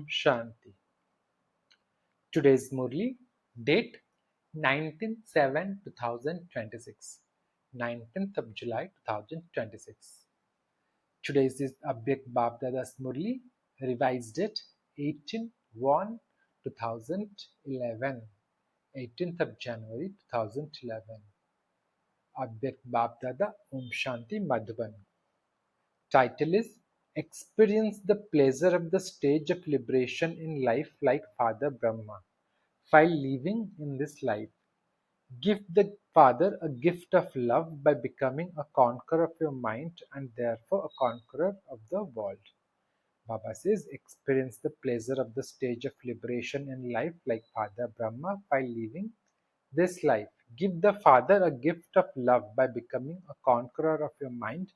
Shanti. Today's Murli, date 19/7/2026, 19th of July 2026. Today's is Abhyak Babdada's Murli, revised date 18/1/2011, 18th of January 2011. Abhyak Babdada Om Shanti Madhuban. Title is Experience the Pleasure of the Stage of Liberation in Life like Father Brahma. While living in this life, give the Father a gift of love by becoming a conqueror of your mind and therefore a conqueror of the world. Baba says, experience the pleasure of the stage of liberation in life like Father Brahma while living this life. Give the Father a gift of love by becoming a conqueror of your mind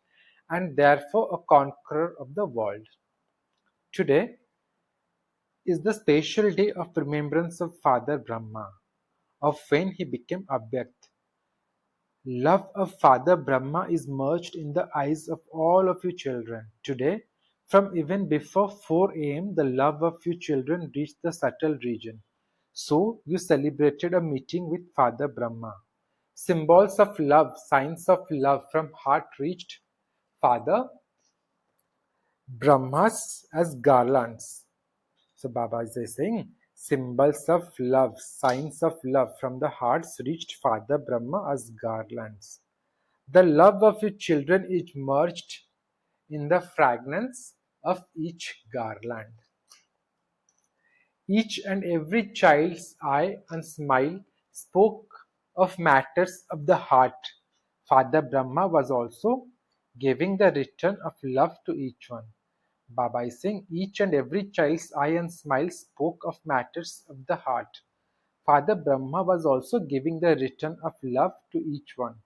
and therefore a conqueror of the world. Today is the special day of remembrance of Father Brahma, of when he became Abhyakt. Love of Father Brahma is merged in the eyes of all of you children. Today, from even before 4 a.m., the love of you children reached the subtle region. So, you celebrated a meeting with Father Brahma. Symbols of love, signs of love from heart reached Father Brahmas as garlands. So Baba is saying, symbols of love, signs of love from the hearts reached Father Brahma as garlands. The love of your children is merged in the fragrance of each garland. Each and every child's eye and smile spoke of matters of the heart. Father Brahma was also giving the return of love to each one. Baba is saying each and every child's eye and smile spoke of matters of the heart. Father Brahma was also giving the return of love to each one.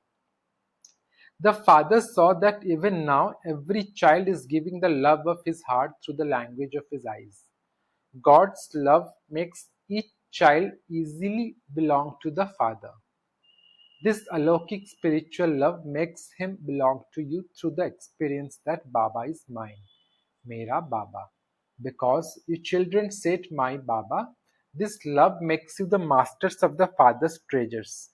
The father saw that even now every child is giving the love of his heart through the language of his eyes. God's love makes each child easily belong to the Father. This alokik spiritual love makes him belong to you through the experience that Baba is mine, MERA Baba. Because you children said my Baba, this love makes you the masters of the Father's treasures.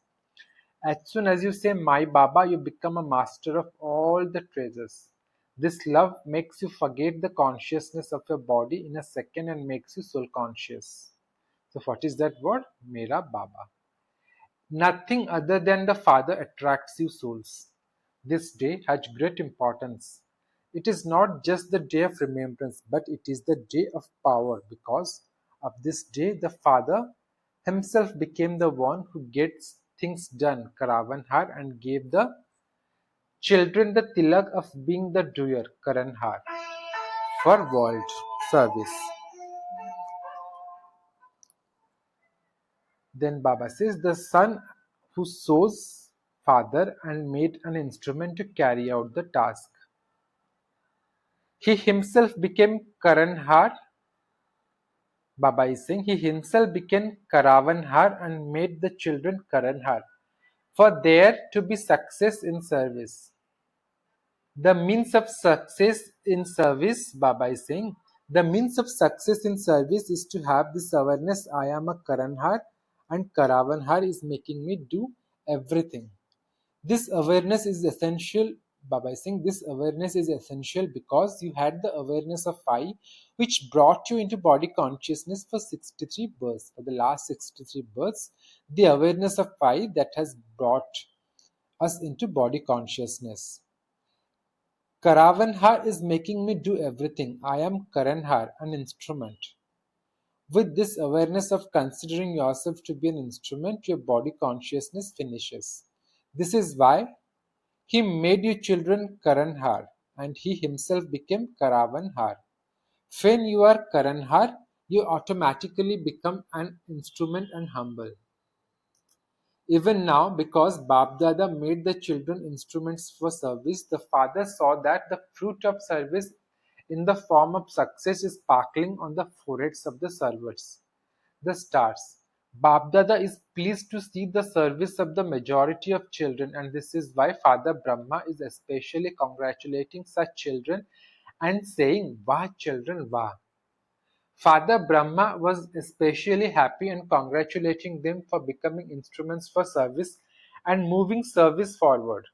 As soon as you say my Baba, you become a master of all the treasures. This love makes you forget the consciousness of your body in a second and makes you soul conscious. So what is that word? MERA Baba. Nothing other than the Father attracts you souls. This day has great importance. It is not just the day of remembrance, but it is the day of power because of this day the Father himself became the one who gets things done, Karavanhar, and gave the children the tilak of being the doer, Karanhar, for world service. Then Baba says, the son who sows father and made an instrument to carry out the task. He himself became Karanhar. Baba is saying he himself became Karavanhar and made the children Karanhar for there to be success in service. The means of success in service, Baba is saying, the means of success in service is to have this awareness I am a Karanhar and Karavanhar is making me do everything. This awareness is essential. Baba is saying this awareness is essential because you had the awareness of I, which brought you into body consciousness for 63 births. For the last 63 births, the awareness of I that has brought us into body consciousness. Karavanhar is making me do everything. I am Karanhar, an instrument. With this awareness of considering yourself to be an instrument, your body consciousness finishes. This is why he made you children Karanhar and he himself became Karavanhar. When you are Karanhar, you automatically become an instrument and humble. Even now, because Babdada made the children instruments for service, the father saw that the fruit of service in the form of success is sparkling on the foreheads of the servers, the stars. Babdada is pleased to see the service of the majority of children, and this is why Father Brahma is especially congratulating such children and saying, "Wah, children, wah." Father Brahma was especially happy and congratulating them for becoming instruments for service and moving service forward.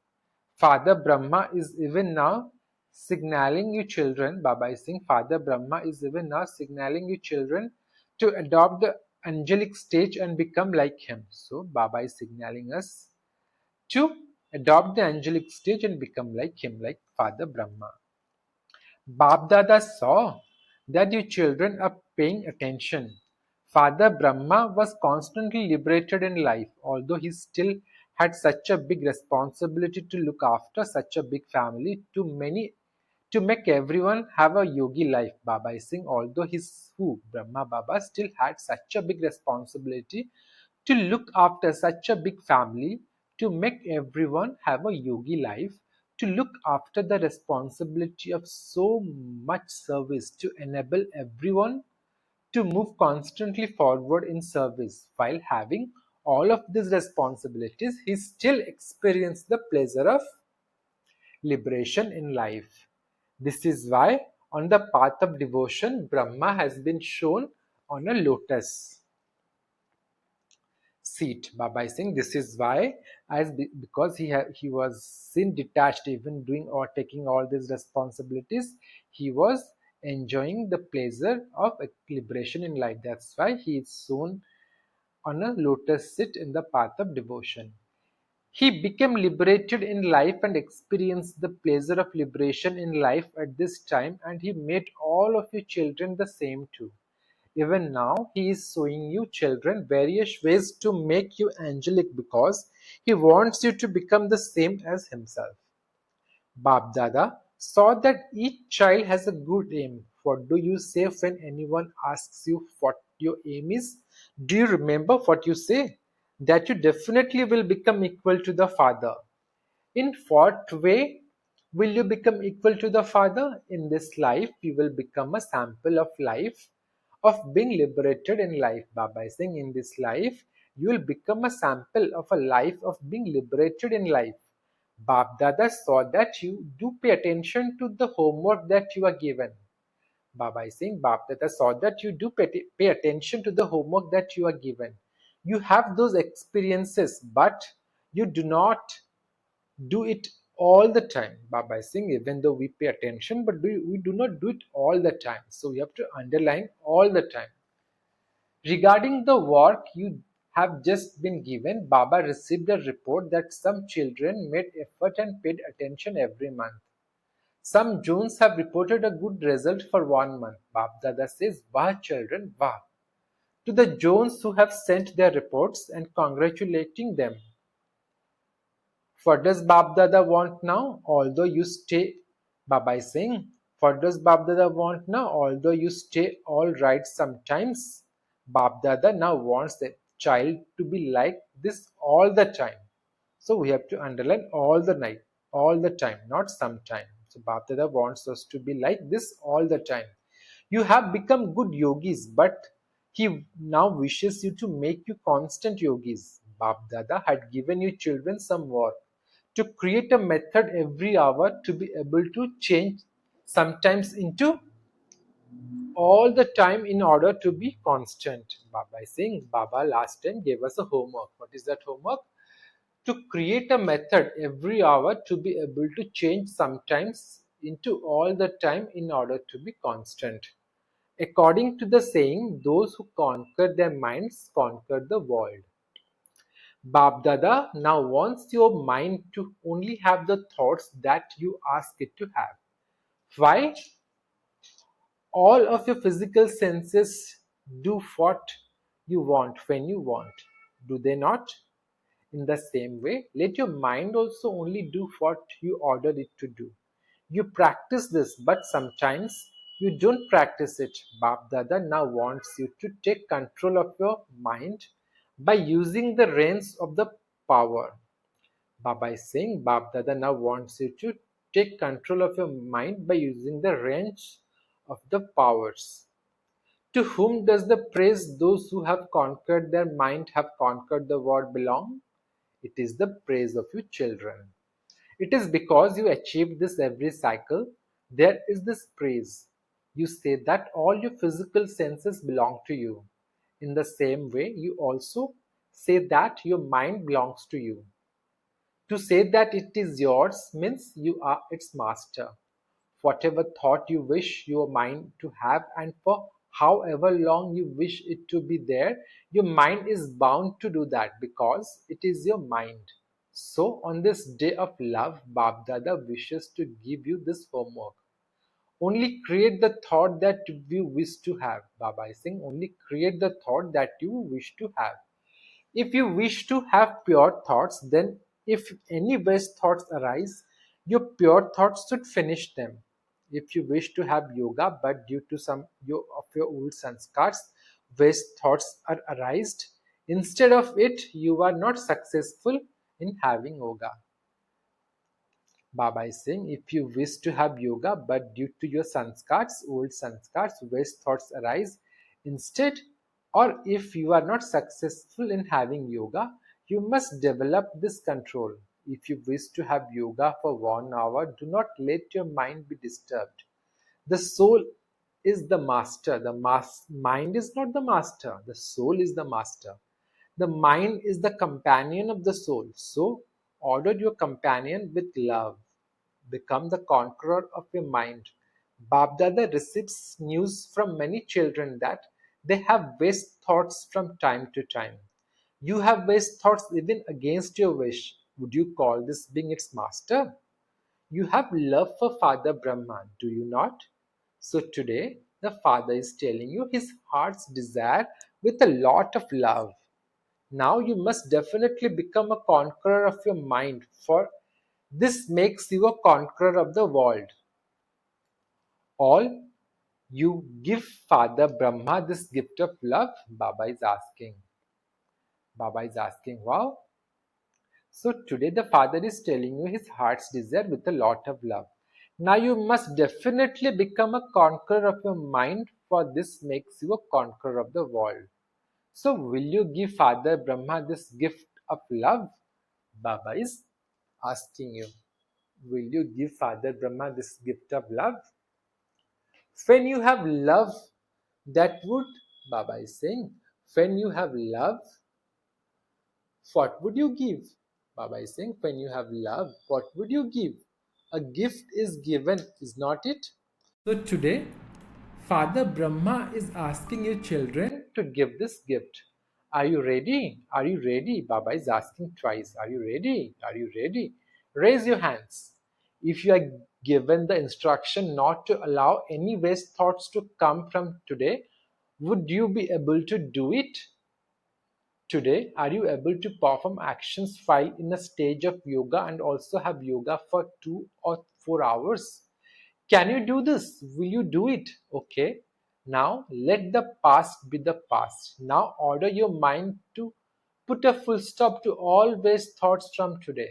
Father Brahma is even now signaling you children, Baba is saying, Father Brahma is even now signaling you children to adopt the angelic stage and become like him. So Baba is signaling us to adopt the angelic stage and become like him, like Father Brahma. Bapdada saw that you children are paying attention. Father Brahma was constantly liberated in life, although he still had such a big responsibility to look after such a big family to make everyone have a yogi life. Baba is saying, although his who Brahma Baba still had such a big responsibility to look after such a big family, to make everyone have a yogi life, to look after the responsibility of so much service, to enable everyone to move constantly forward in service. While having all of these responsibilities, he still experienced the pleasure of liberation in life. This is why on the path of devotion, Brahma has been shown on a lotus seat. Baba is saying this is why, because he was seen detached, even doing or taking all these responsibilities, he was enjoying the pleasure of liberation in life. That's why he is shown on a lotus seat in the path of devotion. He became liberated in life and experienced the pleasure of liberation in life at this time, and he made all of you children the same too. Even now, he is showing you children various ways to make you angelic because he wants you to become the same as himself. Bapdada saw that each child has a good aim. What do you say when anyone asks you what your aim is? Do you remember what you say? That you definitely will become equal to the Father. In what way will you become equal to the Father? In this life, you will become a sample of life, of being liberated in life. Baba is saying, in this life, you will become a sample of a life of being liberated in life. Bab Dada saw that you do pay attention to the homework that you are given. Baba is saying, Bab Dada saw that you do pay attention to the homework that you are given. You have those experiences, but you do not do it all the time. Baba is saying, even though we pay attention, but we do not do it all the time. So we have to underline all the time. Regarding the work you have just been given, Baba received a report that some children made effort and paid attention every month. Some Jones have reported a good result for 1 month. Bab Dada says, "Wah, children, wah." To the Jones who have sent their reports and congratulating them. What does Bab Dada want now? Although you stay, Baba is saying, what does Bab Dada want now? Although you stay all right sometimes, Bab Dada now wants the child to be like this all the time. So we have to underline all the night, all the time, not sometime. So Bab Dada wants us to be like this all the time. You have become good yogis, but he now wishes you to make you constant yogis. Bab Dada had given you children some work to create a method every hour to be able to change sometimes into all the time in order to be constant. Baba is saying, Baba last time gave us a homework. What is that homework? To create a method every hour to be able to change sometimes into all the time in order to be constant. According to the saying, those who conquer their minds conquer the world. Babdada now wants your mind to only have the thoughts that you ask it to have. Why? All of your physical senses do what you want when you want. Do they not? In the same way, let your mind also only do what you order it to do. You practice this, but sometimes you don't practice it. Babdada now wants you to take control of your mind by using the reins of the power. Baba is saying Babdada now wants you to take control of your mind by using the range of the powers. To whom does the praise those who have conquered their mind have conquered the world belong? It is the praise of you children. It is because you achieved this every cycle There is this praise. You say that all your physical senses belong to you. In the same way, you also say that your mind belongs to you. To say that it is yours means you are its master. Whatever thought you wish your mind to have, and for however long you wish it to be there, your mind is bound to do that because it is your mind. So, on this day of love, Bab Dada wishes to give you this homework. Only create the thought that you wish to have. Baba is saying, only create the thought that you wish to have. If you wish to have pure thoughts, then if any waste thoughts arise, your pure thoughts should finish them. If you wish to have yoga, but due to some of your old sanskars, waste thoughts are arised, instead of it, you are not successful in having yoga. Baba is saying, if you wish to have yoga, but due to your sanskars, old sanskars, waste thoughts arise instead, or if you are not successful in having yoga, you must develop this control. If you wish to have yoga for 1 hour, do not let your mind be disturbed. The soul is the master. The mind is not the master. The soul is the master. The mind is the companion of the soul. So, order your companion with love. Become the conqueror of your mind. Babdada receives news from many children that they have waste thoughts from time to time. You have waste thoughts even against your wish. Would you call this being its master? You have love for Father Brahma, do you not? So today, the Father is telling you his heart's desire with a lot of love. Now you must definitely become a conqueror of your mind, for this makes you a conqueror of the world. All you give Father Brahma this gift of love? Baba is asking. Baba is asking, wow. So today the Father is telling you his heart's desire with a lot of love. Now you must definitely become a conqueror of your mind, for this makes you a conqueror of the world. So will you give Father Brahma this gift of love? Baba is asking you. Will you give Father Brahma this gift of love? When you have love, that would, Baba is saying, when you have love, what would you give? Baba is saying, when you have love, what would you give? A gift is given, is not it? So today, Father Brahma is asking your children to give this gift. Are you ready? Are you ready? Baba is asking twice. Are you ready? Are you ready? Raise your hands. If you are given the instruction not to allow any waste thoughts to come from today, would you be able to do it? Today, are you able to perform actions while in a stage of yoga and also have yoga for 2 or 4 hours? Can you do this? Will you do it? Okay. Now let the past be the past. Now order your mind to put a full stop to all waste thoughts from today.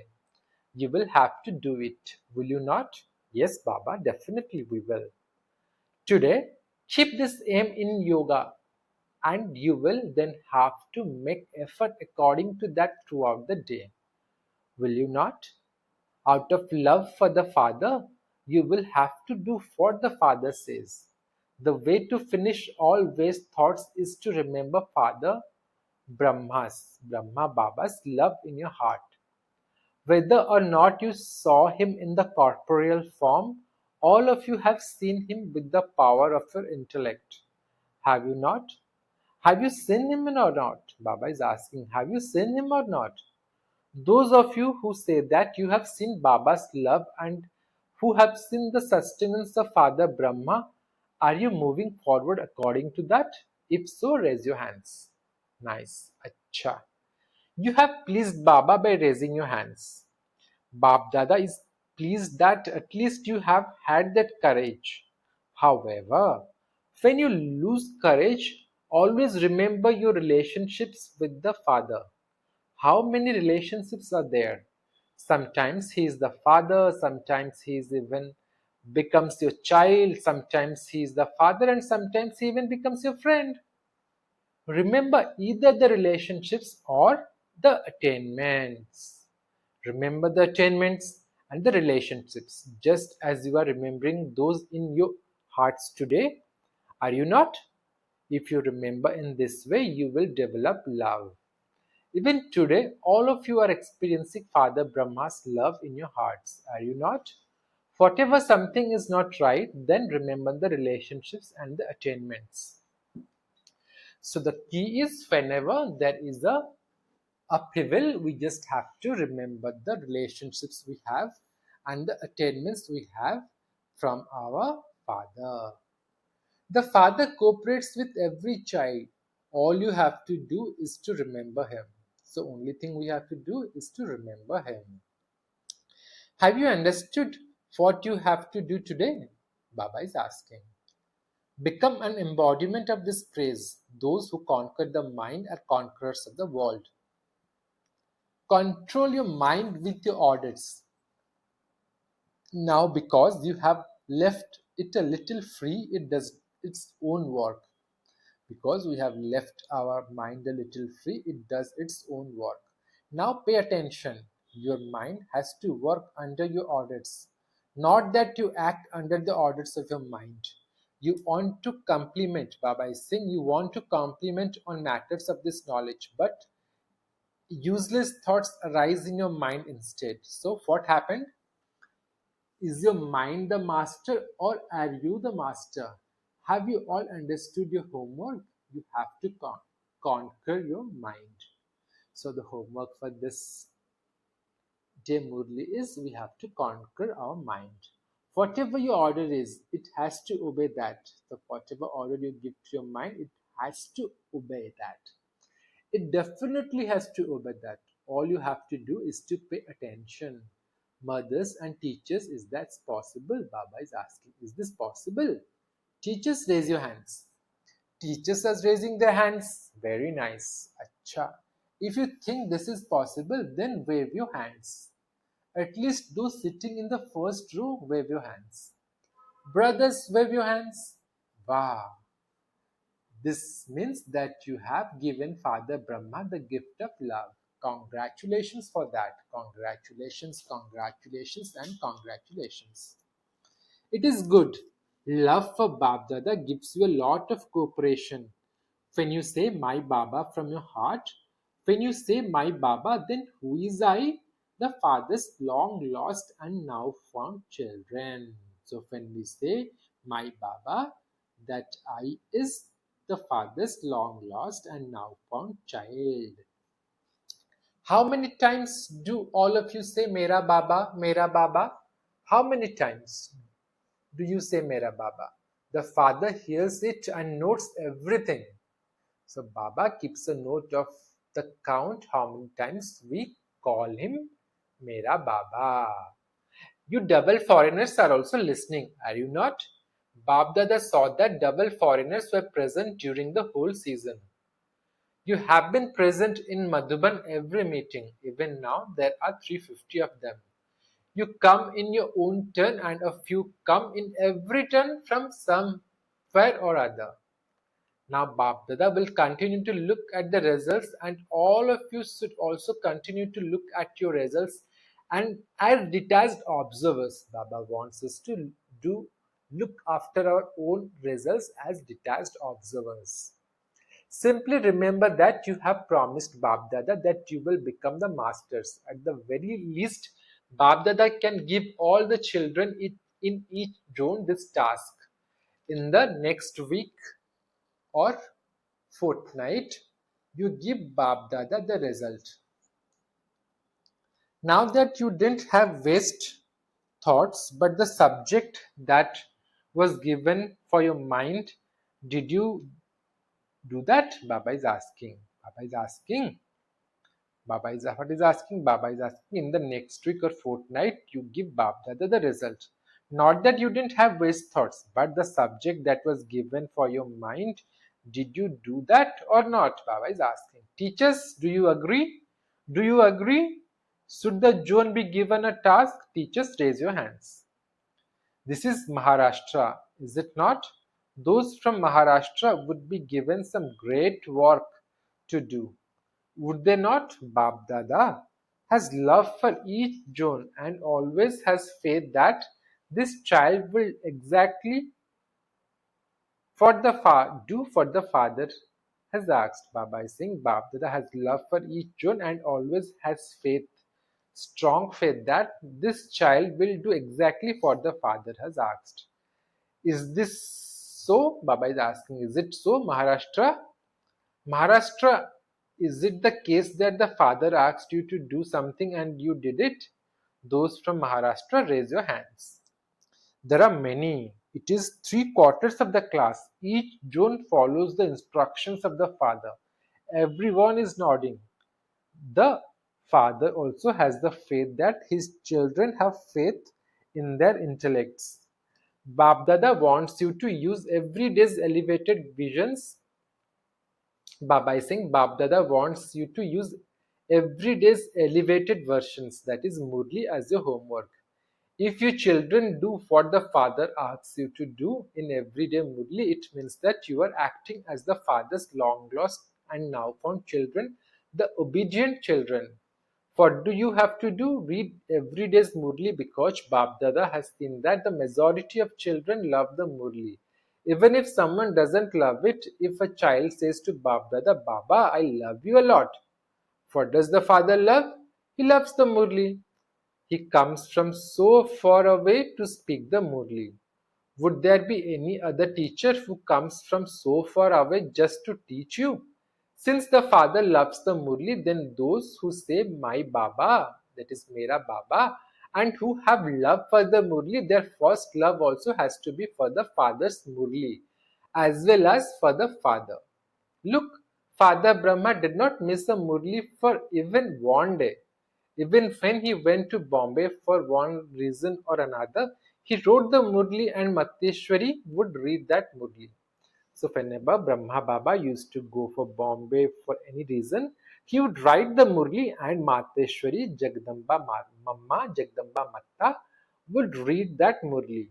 You will have to do it. Will you not? Yes, Baba, definitely we will. Today, keep this aim in yoga, and you will then have to make effort according to that throughout the day. Will you not? Out of love for the Father, you will have to do what the Father says. The way to finish all waste thoughts is to remember Father Brahma Baba's love in your heart. Whether or not you saw him in the corporeal form, all of you have seen him with the power of your intellect. Have you not? Have you seen him or not? Baba is asking, have you seen him or not? Those of you who say that you have seen Baba's love and who have seen the sustenance of Father Brahma, are you moving forward according to that? If so, raise your hands. Nice. Acha. You have pleased Baba by raising your hands. Bab Dada is pleased that at least you have had that courage. However, when you lose courage, always remember your relationships with the Father. How many relationships are there? Sometimes he is the father, sometimes he is even becomes your child, sometimes he is the father, and sometimes he even becomes your friend. Remember either the relationships or the attainments. Remember the attainments and the relationships, just as you are remembering those in your hearts today. Are you not? If you remember in this way, you will develop love. Even today, all of you are experiencing Father Brahma's love in your hearts. Are you not? Whatever something is not right, then remember the relationships and the attainments. So the key is whenever there is a upheaval, we just have to remember the relationships we have and the attainments we have from our Father. The Father cooperates with every child. All you have to do is to remember Him. So only thing we have to do is to remember Him. Have you understood what you have to do today? Baba is asking. Become an embodiment of this phrase. Those who conquer the mind are conquerors of the world. Control your mind with your orders. Now, because you have left it a little free, it does its own work. Because we have left our mind a little free, it does its own work. Now pay attention. Your mind has to work under your orders. Not that you act under the orders of your mind. You want to complement, Baba is saying, you want to complement on matters of this knowledge, but useless thoughts arise in your mind instead. So what happened? Is your mind the master or are you the master? Have you all understood your homework? You have to conquer your mind. So the homework for this day, Murli, is we have to conquer our mind. Whatever your order is, it has to obey that. So whatever order you give to your mind, it has to obey that. It definitely has to obey that. All you have to do is to pay attention. Mothers and teachers, is that possible? Baba is asking, is this possible? Teachers, raise your hands. Teachers are raising their hands. Very nice. Acha. If you think this is possible, then wave your hands. At least those sitting in the first row, wave your hands. Brothers, wave your hands. Wow. This means that you have given Father Brahma the gift of love. Congratulations for that. Congratulations, congratulations, and congratulations. It is good. Love for Bab Dada gives you a lot of cooperation. When you say my Baba from your heart, when you say my Baba, then who is I? The Father's long lost and now found children. So when we say my Baba, that I is the Father's long lost and now found child. How many times do all of you say Mera Baba, Mera Baba? How many times do you say Mera Baba? The Father hears it and notes everything. So Baba keeps a note of the count how many times we call him Mera Baba. You double foreigners are also listening, are you not? Bab Dada saw that double foreigners were present during the whole season. You have been present in Madhuban every meeting. Even now, there are 350 of them. You come in your own turn and a few come in every turn from somewhere or other. Now Bab Dada will continue to look at the results and all of you should also continue to look at your results and as detached observers. Baba wants us to look after our own results as detached observers. Simply remember that you have promised Bab Dada that you will become the masters. At the very least, Bab Dada can give all the children in each zone this task. In the next week or fortnight, you give Bab Dada the result. Now that you didn't have waste thoughts, but the subject that was given for your mind, did you do that? Baba is asking. Baba is asking. Baba is what is asking? Baba is asking in the next week or fortnight you give Bab Dada the result. Not that you didn't have waste thoughts, but the subject that was given for your mind, did you do that or not? Baba is asking. Teachers, do you agree? Do you agree? Should the zone be given a task? Teachers, raise your hands. This is Maharashtra, is it not? Those from Maharashtra would be given some great work to do. Would they not, Bab Dada? has love for each June and always has faith that this child will exactly do for the father has asked. Baba is saying Bab Dada has love for each June and always has faith, strong faith that this child will do exactly what the father has asked. Is this so? Baba is asking, is it so, Maharashtra? Maharashtra, is it the case that the father asked you to do something and you did it? Those from Maharashtra, raise your hands. There are many. It is three-quarters of the class. Each June follows the instructions of the father. Everyone is nodding. The father also has the faith that his children have faith in their intellects. Babdada wants you to use every day's elevated visions. Baba is saying Babdada wants you to use every day's elevated versions, that is Murli, as your homework. If your children do what the father asks you to do in everyday Murli, it means that you are acting as the father's long lost and now found children, the obedient children. What do you have to do? Read every day's Murli, because Bab Dada has seen that the majority of children love the Murli. Even if someone doesn't love it, if a child says to Bab Dada, Baba, I love you a lot. What does the father love? He loves the Murli. He comes from so far away to speak the Murli. Would there be any other teacher who comes from so far away just to teach you? Since the father loves the Murli, then those who say my Baba, that is Mera Baba, and who have love for the Murli, their first love also has to be for the father's Murli, as well as for the father. Look, Father Brahma did not miss a Murli for even one day. Even when he went to Bombay for one reason or another, he wrote the Murli and Mateshwari would read that Murli. So whenever Brahma Baba used to go for Bombay for any reason, he would write the Murli and Mateshwari, Jagdamba Mamma, Jagdamba Matta would read that Murli.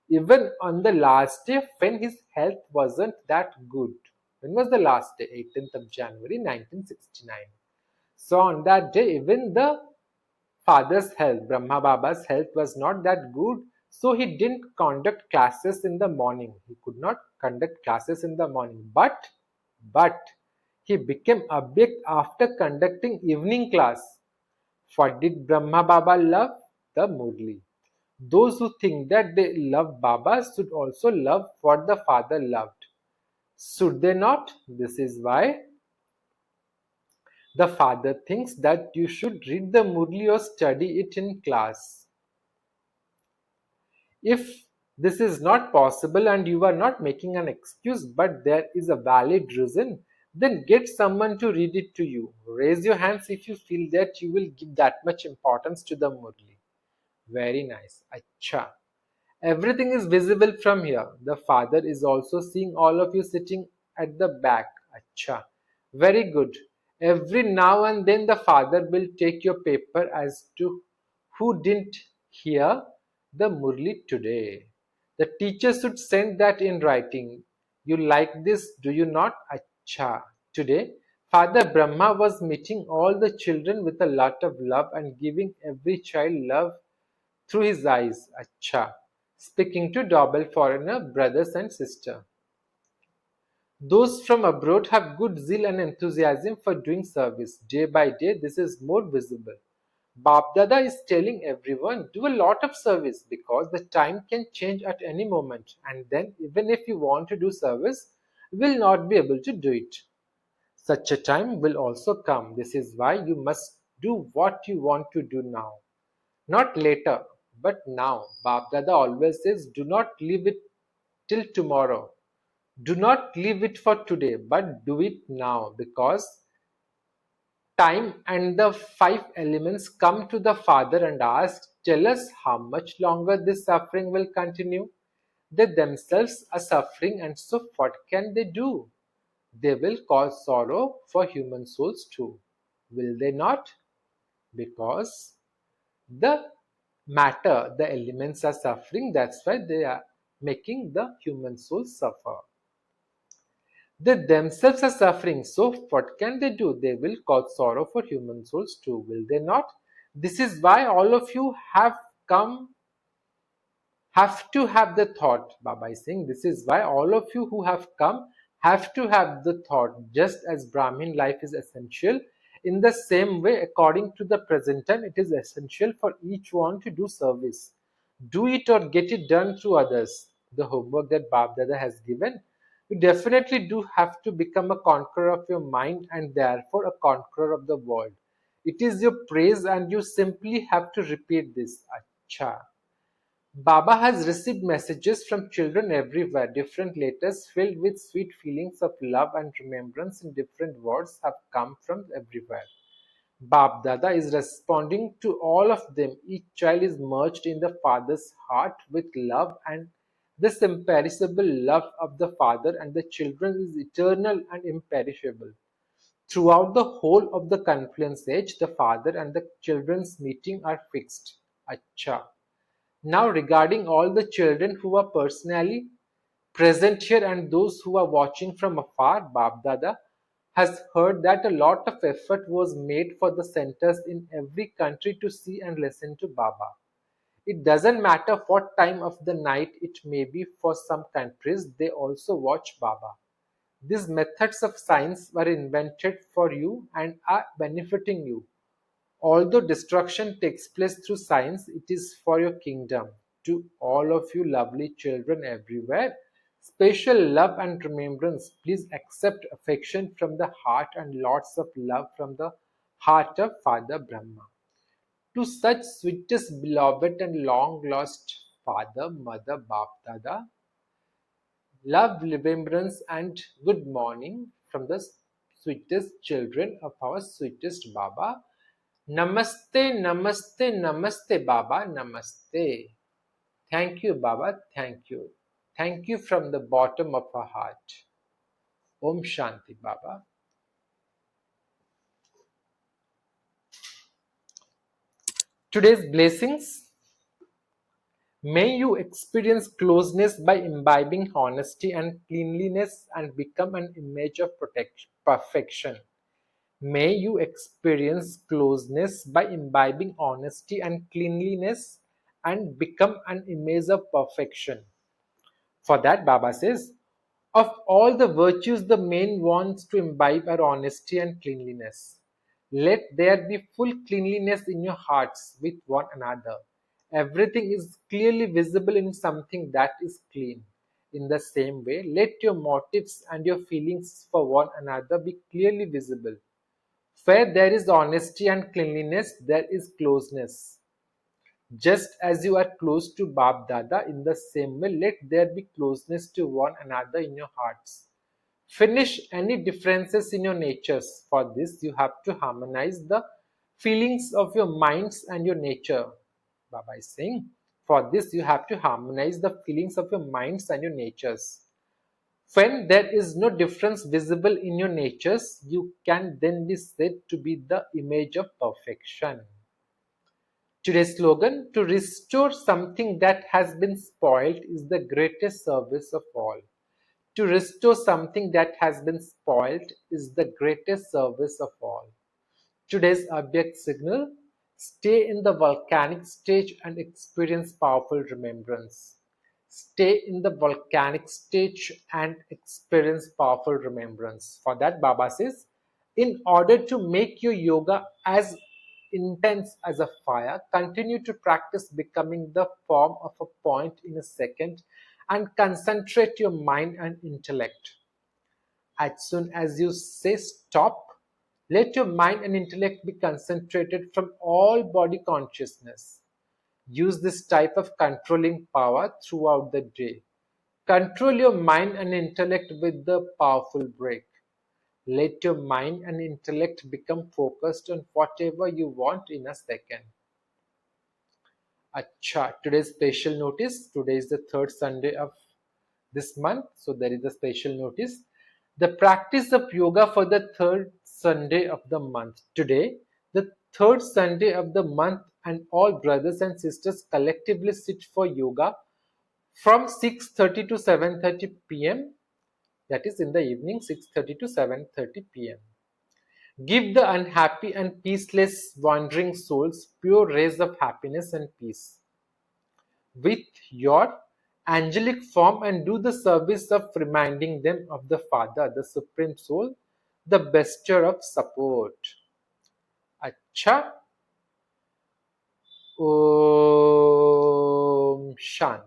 Even on the last day when his health wasn't that good. When was the last day? 18th of January 1969. So on that day, even the father's health, Brahma Baba's health was not that good. So he didn't conduct classes in the morning. He could not conduct classes in the morning. But he became abject after conducting evening class. What did Brahma Baba love? The Murli. Those who think that they love Baba should also love what the father loved. Should they not? This is why the father thinks that you should read the Murli or study it in class. If this is not possible and you are not making an excuse, but there is a valid reason, then get someone to read it to you. Raise your hands if you feel that you will give that much importance to the Murli. Very nice. Acha. Everything is visible from here. The father is also seeing all of you sitting at the back. Acha. Very good. Every now and then the father will take your paper as to who didn't hear the Murli today. The teacher should send that in writing. You like this, do you not? Acha. Today, Father Brahma was meeting all the children with a lot of love and giving every child love through his eyes. Acha. Speaking to double foreigner brothers and sister. Those from abroad have good zeal and enthusiasm for doing service. Day by day, this is more visible. Bapdada is telling everyone, do a lot of service because the time can change at any moment, and then even if you want to do service, you will not be able to do it. Such a time will also come. This is why you must do what you want to do now. Not later, but now. Bapdada always says, do not leave it till tomorrow. Do not leave it for today, but do it now, because time and the five elements come to the father and ask, tell us how much longer this suffering will continue. They themselves are suffering, and so what can they do? They will cause sorrow for human souls too. Will they not? Because the matter, the elements are suffering, that's why they are making the human soul suffer. They themselves are suffering, so what can they do? They will cause sorrow for human souls too, will they not? This is why all of you have to have the thought. Baba is saying this is why all of you who have come have to have the thought. Just as Brahmin life is essential, in the same way, according to the present time, it is essential for each one to do service. Do it or get it done through others. The homework that Bab Dada has given, you definitely do have to become a conqueror of your mind and therefore a conqueror of the world. It is your praise and you simply have to repeat this. Acha. Baba has received messages from children everywhere. Different letters filled with sweet feelings of love and remembrance in different words have come from everywhere. Bab Dada is responding to all of them. Each child is merged in the father's heart with love, and this imperishable love of the father and the children is eternal and imperishable. Throughout the whole of the confluence age, the father and the children's meeting are fixed. Acha. Now, regarding all the children who are personally present here and those who are watching from afar, Bab Dada has heard that a lot of effort was made for the centers in every country to see and listen to Baba. It doesn't matter what time of the night it may be for some countries, they also watch Baba. These methods of science were invented for you and are benefiting you. Although destruction takes place through science, it is for your kingdom. To all of you lovely children everywhere, special love and remembrance. Please accept affection from the heart and lots of love from the heart of Father Brahma. To such sweetest beloved and long lost Father, Mother, Bap Dada, love, remembrance, and good morning from the sweetest children of our sweetest Baba. Namaste, namaste, namaste, Baba, namaste. Thank you, Baba, thank you. Thank you from the bottom of our heart. Om Shanti, Baba. Today's blessings. May you experience closeness by imbibing honesty and cleanliness and become an image of perfection. May you experience closeness by imbibing honesty and cleanliness and become an image of perfection. For that, Baba says, of all the virtues, the main ones to imbibe are honesty and cleanliness. Let there be full cleanliness in your hearts with one another. Everything is clearly visible in something that is clean. In the same way, let your motives and your feelings for one another be clearly visible. Where there is honesty and cleanliness, there is closeness. Just as you are close to Bab Dada, in the same way, let there be closeness to one another in your hearts. Finish any differences in your natures. For this, you have to harmonize the feelings of your minds and your nature. Baba is saying, for this, you have to harmonize the feelings of your minds and your natures. When there is no difference visible in your natures, you can then be said to be the image of perfection. Today's slogan, to restore something that has been spoiled is the greatest service of all. To restore something that has been spoiled is the greatest service of all. Today's object signal, stay in the volcanic stage and experience powerful remembrance. Stay in the volcanic stage and experience powerful remembrance. For that, Baba says, in order to make your yoga as intense as a fire, continue to practice becoming the form of a point in a second and concentrate your mind and intellect. As soon as you say stop, let your mind and intellect be concentrated from all body consciousness. Use this type of controlling power throughout the day. Control your mind and intellect with the powerful break. Let your mind and intellect become focused on whatever you want in a second. Acha, today's special notice. Today is the third Sunday of this month, so there is a special notice. The practice of yoga for the third Sunday of the month. Today, the third Sunday of the month, and all brothers and sisters collectively sit for yoga from 6:30 to 7:30 p.m. that is in the evening 6:30 to 7:30 p.m. Give the unhappy and peaceless wandering souls pure rays of happiness and peace with your angelic form and do the service of reminding them of the Father, the Supreme Soul, the bestower of support. अच्छा, Om Shanti.